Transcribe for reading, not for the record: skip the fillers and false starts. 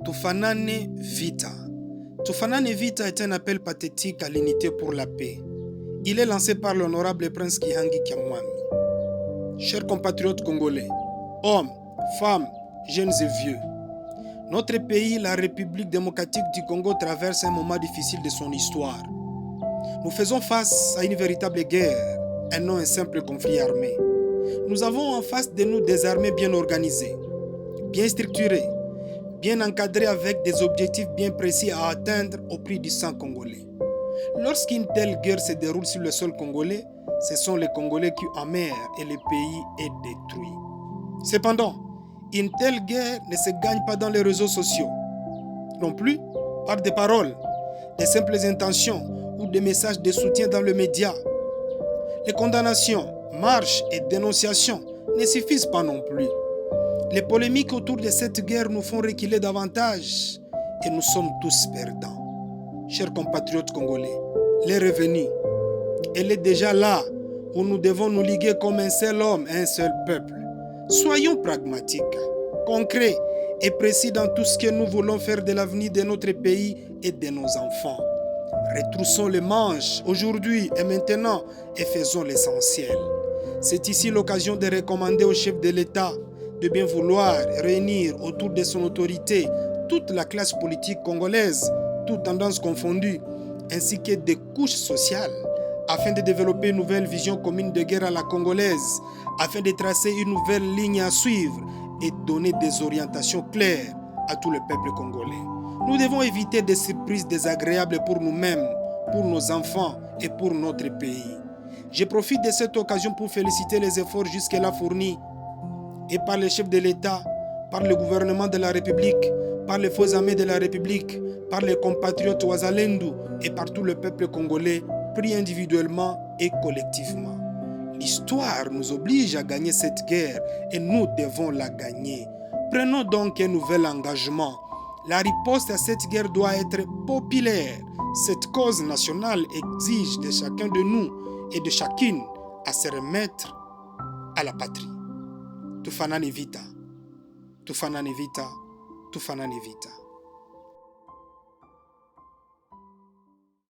Tufanane Vita. Tufanane Vita est un appel pathétique à l'unité pour la paix. Il est lancé par l'honorable prince Kihangi Kiamwami. Chers compatriotes congolais, hommes, femmes, jeunes et vieux, notre pays, la République démocratique du Congo, traverse un moment difficile de son histoire. Nous faisons face à une véritable guerre, et non un simple conflit armé. Nous avons en face de nous des armées bien organisées, bien structurées, bien encadrées avec des objectifs bien précis à atteindre au prix du sang congolais. Lorsqu'une telle guerre se déroule sur le sol congolais, ce sont les Congolais qui en meurent et le pays est détruit. Cependant, une telle guerre ne se gagne pas dans les réseaux sociaux, non plus par des paroles, des simples intentions ou des messages de soutien dans le média. Les condamnations, marches et dénonciations ne suffisent pas non plus. Les polémiques autour de cette guerre nous font reculer davantage et nous sommes tous perdants. Chers compatriotes congolais, l'heure est venue. Elle est déjà là où nous devons nous liguer comme un seul homme et un seul peuple. Soyons pragmatiques, concrets et précis dans tout ce que nous voulons faire de l'avenir de notre pays et de nos enfants. Retroussons les manches aujourd'hui et maintenant et faisons l'essentiel. C'est ici l'occasion de recommander au chef de l'État de bien vouloir réunir autour de son autorité toute la classe politique congolaise, toutes tendances confondues, ainsi que des couches sociales, afin de développer une nouvelle vision commune de guerre à la congolaise, afin de tracer une nouvelle ligne à suivre et donner des orientations claires à tout le peuple congolais. Nous devons éviter des surprises désagréables pour nous-mêmes, pour nos enfants et pour notre pays. Je profite de cette occasion pour féliciter les efforts jusque-là fournis et par les chefs de l'État, par le gouvernement de la République, par les forces armées de la République, par les compatriotes Ouazalendou et par tout le peuple congolais, pris individuellement et collectivement. L'histoire nous oblige à gagner cette guerre et nous devons la gagner. Prenons donc un nouvel engagement. La riposte à cette guerre doit être populaire. Cette cause nationale exige de chacun de nous et de chacune à se remettre à la patrie. Tufanane Vita, Tufanane Vita, Tufanane Vita.